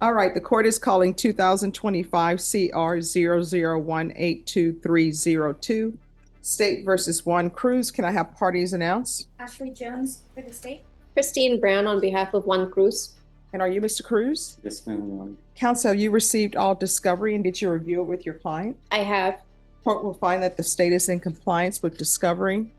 All right, the court is calling 2025 CR 0018230 State versus Juan Cruz. Can I have parties announced? Ashley Jones for the state. Christine Brown on behalf of Juan Cruz. And are you Mr. Cruz? Yes, ma'am. Counsel, have you received all discovery and did you review it with your client? I have. Court will find that the state is in compliance with discovery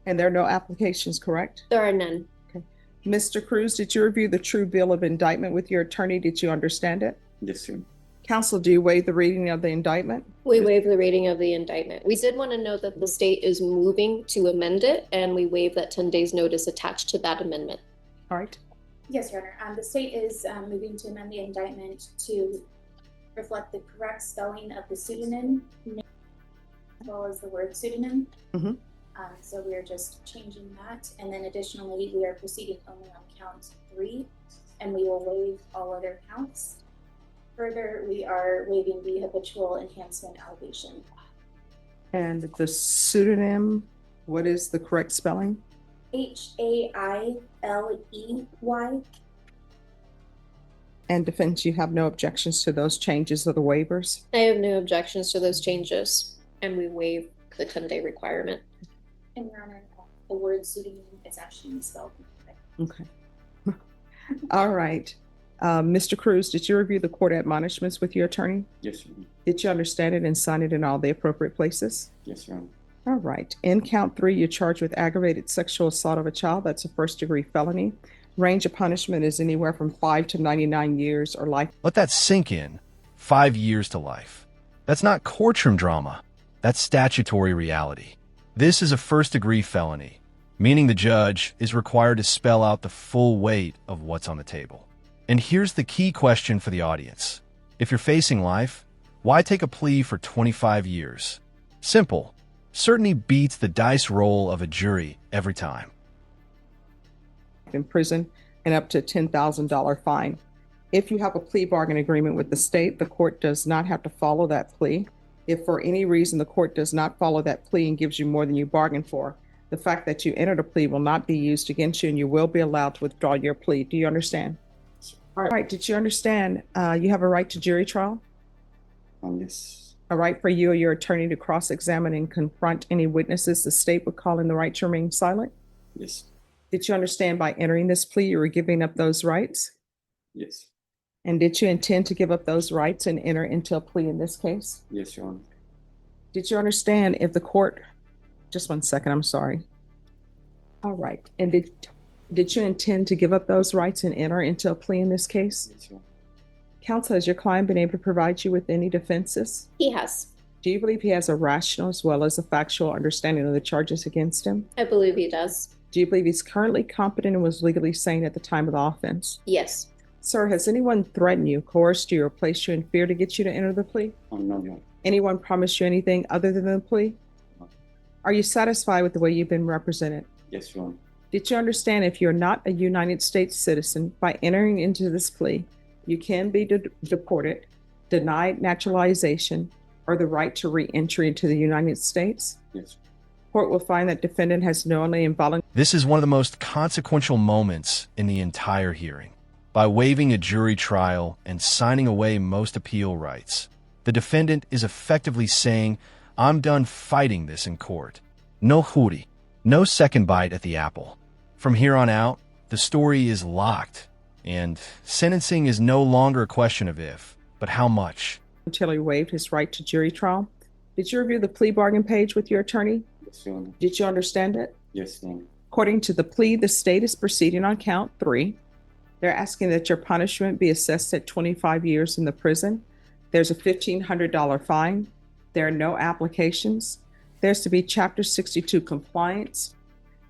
and there are no applications, correct? There are none. Okay. Mr. Cruz, did you review the true bill of indictment with your attorney? Did you understand it? Yes, sir. Counsel, do you waive the reading of the indictment? We waive the reading of the indictment. We did want to note that the state is moving to amend it, and we waive that 10 days notice attached to that amendment. All right. Yes, Your Honor. The state is moving to amend the indictment to reflect the correct spelling of the pseudonym as well as the word pseudonym. Mm-hmm. So we are just changing that. And then additionally, we are proceeding only on count 3, and we will waive all other counts. Further, we are waiving the habitual enhancement allegation. And the pseudonym, what is the correct spelling? Hailey. And defense, you have no objections to those changes or the waivers? I have no objections to those changes, and we waive the 10-day requirement. And Your Honor, the word pseudonym is actually misspelled. Okay. All right. Mr. Cruz, did you review the court admonishments with your attorney? Yes, sir. Did you understand it and sign it in all the appropriate places? Yes, sir. All right. In count 3, you're charged with aggravated sexual assault of a child. That's a first-degree felony. Range of punishment is anywhere from 5 to 99 years or life. Let that sink in. 5 years to life. That's not courtroom drama. That's statutory reality. This is a first-degree felony, meaning the judge is required to spell out the full weight of what's on the table. And here's the key question for the audience. If you're facing life, why take a plea for 25 years? Simple. Certainty beats the dice roll of a jury every time. In prison and up to a $10,000 fine. If you have a plea bargain agreement with the state, the court does not have to follow that plea. If for any reason the court does not follow that plea and gives you more than you bargained for, the fact that you entered a plea will not be used against you and you will be allowed to withdraw your plea. Do you understand? All right. Did you understand you have a right to jury trial? Yes. A right for you or your attorney to cross-examine and confront any witnesses the state would call in the right to remain silent? Yes. Did you understand by entering this plea you were giving up those rights? Yes. And did you intend to give up those rights and enter into a plea in this case? Yes, Your Honor. Did you understand if the court, just 1 second, I'm sorry. All right. And did you intend to give up those rights and enter into a plea in this case? Yes, Your Honor. Counsel, has your client been able to provide you with any defenses? He has. Do you believe he has a rational as well as a factual understanding of the charges against him? I believe he does. Do you believe he's currently competent and was legally sane at the time of the offense? Yes. Sir, has anyone threatened you, coerced you, or placed you in fear to get you to enter the plea? No, Your Honor. Anyone promised you anything other than the plea? No. Are you satisfied with the way you've been represented? Yes, Your Honor. Did you understand if you're not a United States citizen, by entering into this plea, you can be deported, denied naturalization, or the right to re-entry into the United States? Yes. Court will find that defendant has knowingly and voluntarily. This is one of the most consequential moments in the entire hearing. By waiving a jury trial and signing away most appeal rights, the defendant is effectively saying, I'm done fighting this in court. No hoti, no second bite at the apple. From here on out, the story is locked, and sentencing is no longer a question of if, but how much. Until he waived his right to jury trial. Did you review the plea bargain page with your attorney? Yes, Your Honor. Did you understand it? Yes, Your Honor. According to the plea, the state is proceeding on count 3. They're asking that your punishment be assessed at 25 years in the prison. There's a $1,500 fine. There are no applications. There's to be Chapter 62 compliance,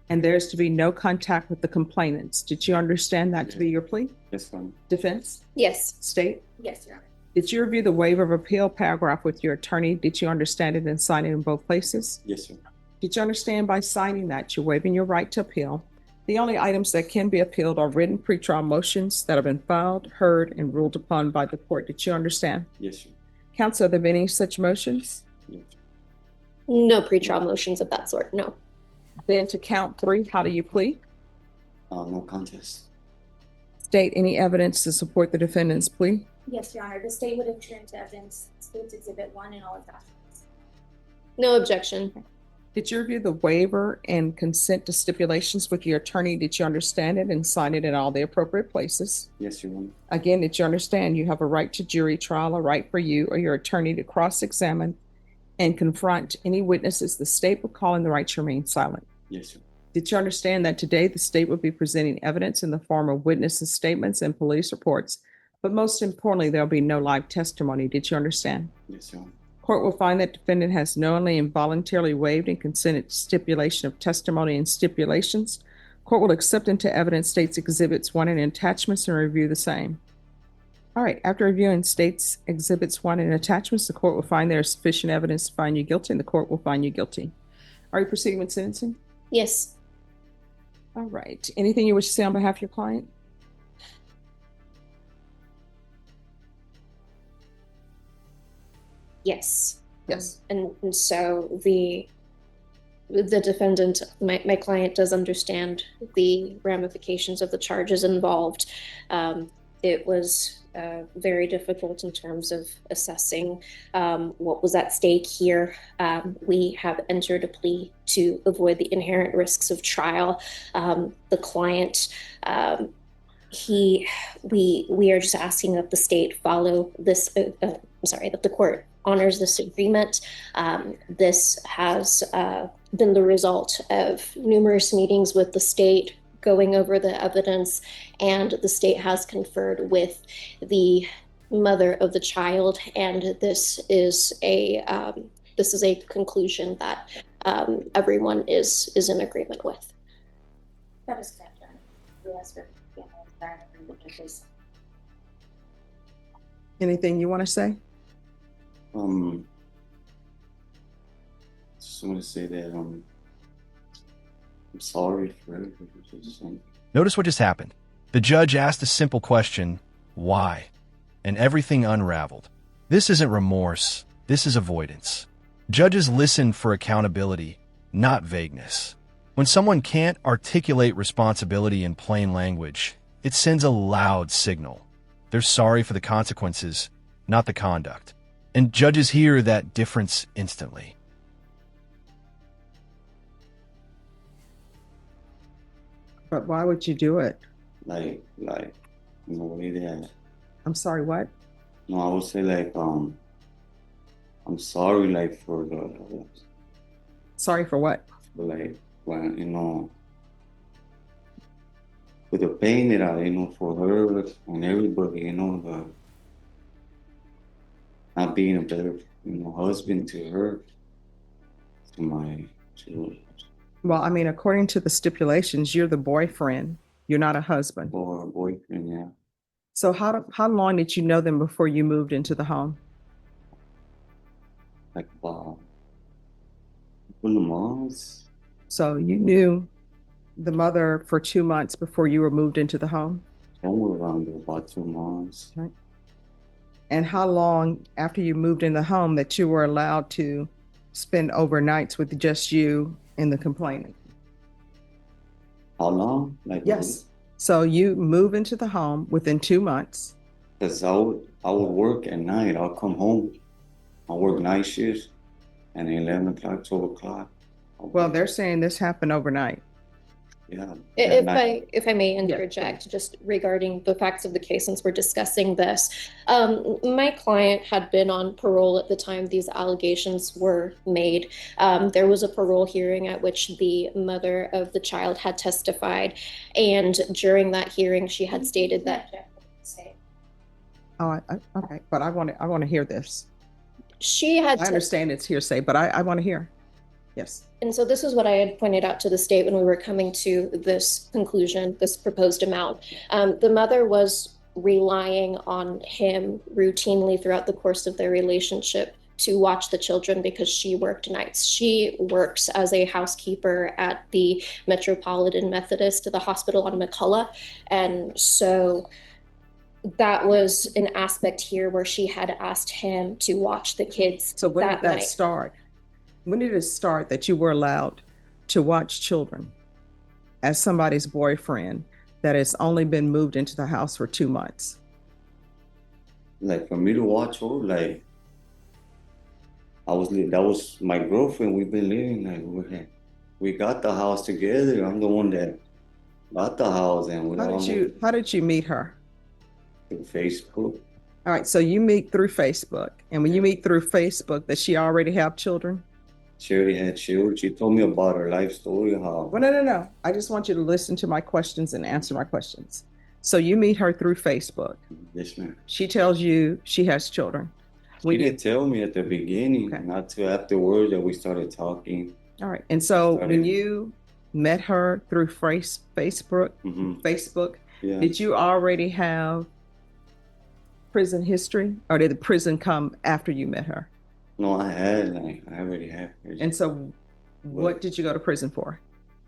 and there's to be no contact with the complainants. Did you understand that to be your plea? Yes, Your Honor. Defense? Yes. State? Yes, Your Honor. Did you review the waiver of appeal paragraph with your attorney? Did you understand it and sign it in both places? Yes, Your Honor. Did you understand by signing that you're waiving your right to appeal? The only items that can be appealed are written pretrial motions that have been filed, heard, and ruled upon by the court. Did you understand? Yes, Your Counsel, are there been any such motions? Honor. Yes. No pretrial motions of that sort, no. Then to count 3, how do you plead? No contest. State, any evidence to support the defendant's plea? Yes, Your Honor, the state would have turned to evidence State's Exhibit 1 and all attachments. No objection. Did you review the waiver and consent to stipulations with your attorney? Did you understand it and sign it in all the appropriate places? Yes, Your Honor. Again, did you understand you have a right to jury trial, a right for you or your attorney to cross-examine and confront any witnesses the state would call in the right to remain silent? Yes, Your Honor. Did you understand that today the state would be presenting evidence in the form of witnesses' statements and police reports? But most importantly, there'll be no live testimony. Did you understand? Yes, Your Honor. Court will find that defendant has knowingly and voluntarily waived and consented to stipulation of testimony and stipulations. Court will accept into evidence State's Exhibits 1 and attachments and review the same. All right, after reviewing State's Exhibits 1 and attachments, the court will find there is sufficient evidence to find you guilty, and the court will find you guilty. Are you proceeding with sentencing? Yes. All right. Anything you wish to say on behalf of your client? Yes. Yes. And so the defendant, my client, does understand the ramifications of the charges involved. It was very difficult in terms of assessing what was at stake here. We have entered a plea to avoid the inherent risks of trial. The client, we are just asking that the state follow this. That the court honors this agreement. This has been the result of numerous meetings with the state, going over the evidence, and the state has conferred with the mother of the child, and this is a conclusion that everyone is in agreement with. That is correct, Your Honor. We ask for prior agreement in case. Anything you want to say? Just want to say that I'm sorry for everything. Notice what just happened. The judge asked a simple question, why? And everything unraveled. This isn't remorse. This is avoidance. Judges listen for accountability, not vagueness. When someone can't articulate responsibility in plain language, it sends a loud signal. They're sorry for the consequences, not the conduct. And judges hear that difference instantly. But why would you do it? Like in the way that I'm sorry, what? no, I would say I'm sorry for the Sorry for what? when with the pain that I for her and everybody, the not being a better husband to her, to my children. Well, I mean, according to the stipulations, you're the boyfriend. You're not a husband. Or boyfriend, yeah. So how long did you know them before you moved into the home? Like about 2 months. So you knew the mother for 2 months before you were moved into the home? Somewhere around about 2 months. Right. And how long after you moved in the home that you were allowed to spend overnights with just you and the complainant? How long? Yes. So you move into the home within 2 months. Because I would work at night. I'll come home. I'll work night shifts, and 11 o'clock, 12 o'clock. Well, they're saying this happened overnight. Yeah. If I may interject, just regarding the facts of the case, since we're discussing this, my client had been on parole at the time these allegations were made. There was a parole hearing at which the mother of the child had testified, and during that hearing, she had stated that. Oh, okay, but I want to hear this. She had. I understand it's hearsay, but I want to hear. Yes. And so this is what I had pointed out to the state when we were coming to this conclusion, this proposed amount. The mother was relying on him routinely throughout the course of their relationship to watch the children because she worked nights. She works as a housekeeper at the Metropolitan Methodist, the hospital on McCullough. And so that was an aspect here where she had asked him to watch the kids. So when did that night. start? When did it start that you were allowed to watch children as somebody's boyfriend that has only been moved into the house for 2 months? Like for me to watch over, like that was my girlfriend. We've been living like we got the house together. I'm the one that got the house, and we How did you meet her? through Facebook. All right, so you meet through Facebook, and when you meet through Facebook, does she already have children? She already had children. She told me about her life story. How Well, no. I just want you to listen to my questions and answer my questions. So you meet her through Facebook. yes, ma'am. She tells you she has children. She didn't tell me at the beginning, Okay. not till afterwards that we started talking. All right. And so Started- when you met her through Facebook, Yeah. did you already have prison history, or did the prison come after you met her? No, I already had her And so what did you go to prison for?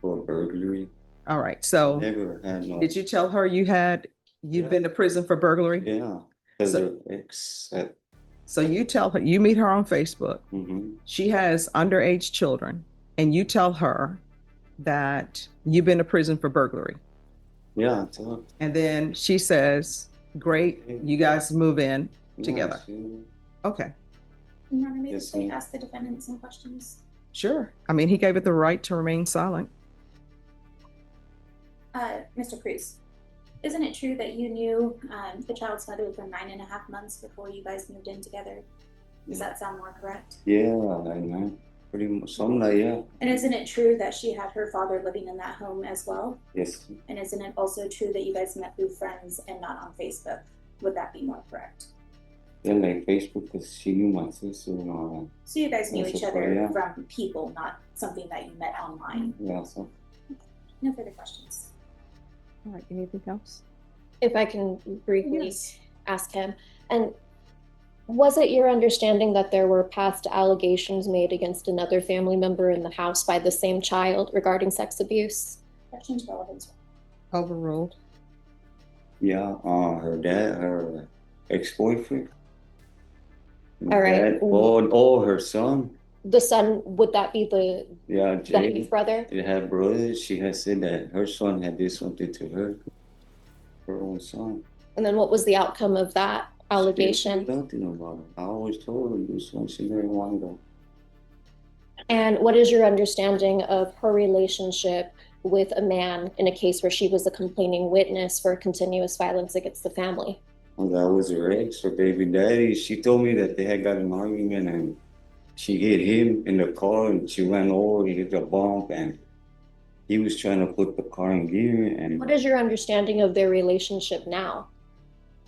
for burglary. All right. So Never had no. did you tell her you'd been to prison for burglary? Yeah, because So- her ex. So you tell her, you meet her on Facebook. She has underage children, and you tell her that you've been to prison for burglary. Yeah, I told her. And then she says, great, you guys move in together. Yeah, Okay, You want me to Yes, say, ma'am. ask the defendant some questions? sure. I mean, he gave it the right to remain silent. Mr. Cruz, isn't it true that you knew the child's mother for 9.5 months before you guys moved in together? Does that sound more correct? Yeah, like man, pretty much something like yeah. And isn't it true that she had her father living in that home as well? Yes, And isn't it also true that you guys met through friends and not on Facebook? Would that be more correct? then like Facebook, because she knew my sister and all So you guys knew Yes, each of other course, yeah. from people, not something that you met online. that. Yeah, so No further questions. All right, anything else? If I can briefly Yes. ask him, and was it your understanding that there were past allegations made against another family member in the house by the same child regarding sex abuse? Questions relevant. Overruled. yeah, her ex-boyfriend. All right. Oh, her son. The son, would that be the Yeah, that Jay. brother? They had brothers. She had said that her son had did something to her own son. And then what was the outcome of that allegation? Nothing about it. I always told her this one. She didn't want to go. And what is your understanding of her relationship with a man in a case where she was a complaining witness for continuous violence against the family? And that was her ex, her baby daddy. She told me that they had got an argument and she hit him in the car and she ran over, he hit a bump and he was trying to put the car in gear and What is your understanding of their relationship now?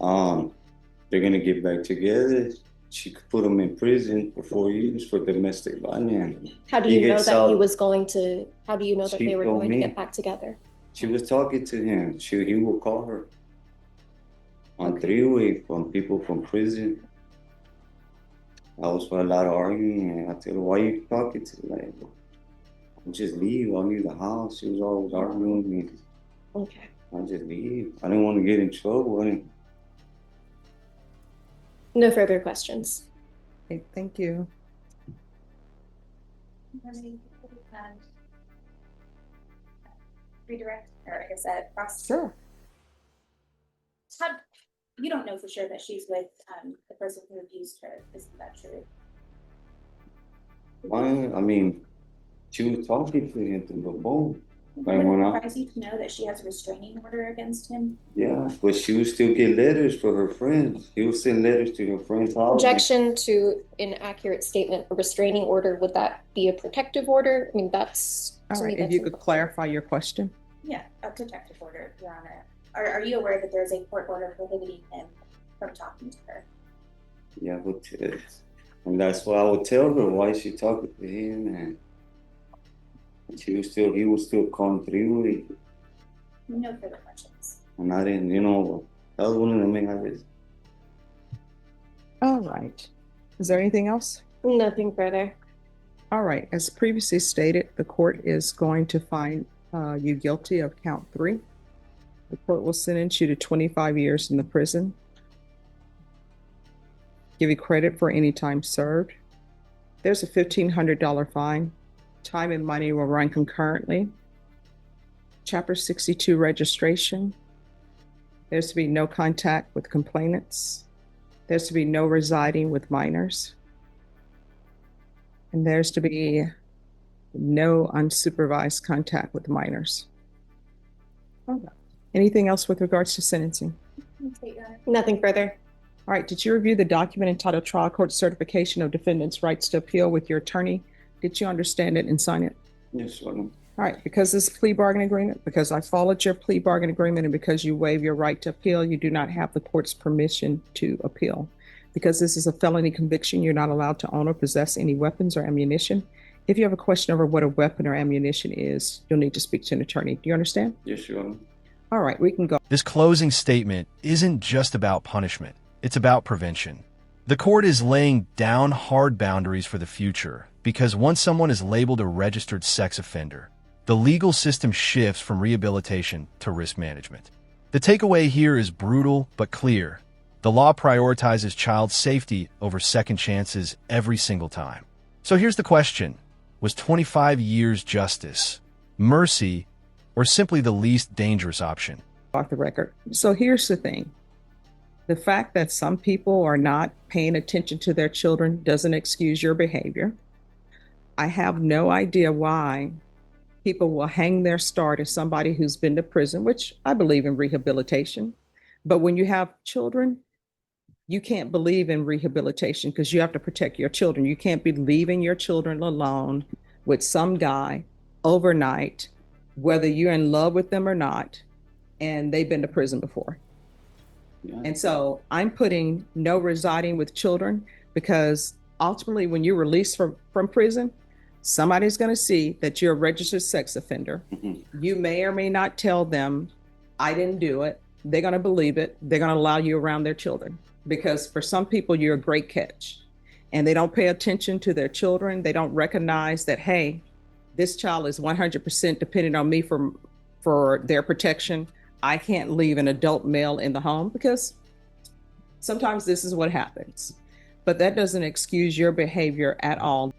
they're gonna get back together. She could put him in prison for 4 years for domestic violence. How do He you know gets that he out. was going to, how do you know that She they were told going to me. get back together? She was talking to him. He will call her on three-way from people from prison. I was for a lot of arguing, and I told her, "Why you talking to me? Like, just leave. I'll leave the house." She was always arguing with me. Okay. I just leave. I didn't want to get in trouble. No further questions. Okay, thank you. Redirect, or I guess cross. Sure. How, you don't know for sure that she's with the person who abused her, isn't that true? Why? I mean, she was talking to him through the phone. Like Would when it I, surprise you to know that she has a restraining order against him? yeah, but she would still get letters for her friends. He would send letters to her friends' house. Objection to inaccurate statement, a restraining order, would that be a protective order? I mean, that's. All to me, right, if that's you could important. clarify your question. Yeah, a protective order, Your Honor. Are you aware that there's a court order prohibiting him from talking to her? Yeah, but and that's why I would tell her why she talking to him, and he was still calling three-way, No further questions. and I didn't, that was one of the main habits. All right. Is there anything else? Nothing further. All right, as previously stated, the court is going to find you guilty of count 3. The court will sentence you to 25 years in the prison. Give you credit for any time served. There's a $1,500 fine. Time and money will run concurrently. Chapter 62 registration. There's to be no contact with complainants. There's to be no residing with minors. And there's to be no unsupervised contact with minors. Anything else with regards to sentencing? Okay, Your Honor. Nothing further. All right, did you review the document entitled Trial Court Certification of Defendant's Rights to Appeal with your attorney? Did you understand it and sign it? Yes, Your Honor. All right, because this plea bargain agreement, because I followed your plea bargain agreement, and because you waive your right to appeal, you do not have the court's permission to appeal. Because this is a felony conviction, you're not allowed to own or possess any weapons or ammunition. If you have a question over what a weapon or ammunition is, you'll need to speak to an attorney. Do you understand? Yes, Your Honor. All right, we can go. This closing statement isn't just about punishment, it's about prevention. The court is laying down hard boundaries for the future because once someone is labeled a registered sex offender, the legal system shifts from rehabilitation to risk management. The takeaway here is brutal but clear. The law prioritizes child safety over second chances every single time. So here's the question. Was 25 years justice, mercy, or simply the least dangerous option? Off the record. So here's the thing. The fact that some people are not paying attention to their children doesn't excuse your behavior. I have no idea why people will hang their star to somebody who's been to prison, which I believe in rehabilitation. But when you have children, you can't believe in rehabilitation because you have to protect your children. You can't be leaving your children alone with some guy overnight, whether you're in love with them or not, and they've been to prison before. Yeah. And so I'm putting no residing with children because ultimately when you're released from prison, somebody's going to see that you're a registered sex offender. Mm-hmm. You may or may not tell them, I didn't do it. They're going to believe it. They're going to allow you around their children because for some people, you're a great catch and they don't pay attention to their children. They don't recognize that, hey, this child is 100% dependent on me for their protection. I can't leave an adult male in the home because sometimes this is what happens. But that doesn't excuse your behavior at all.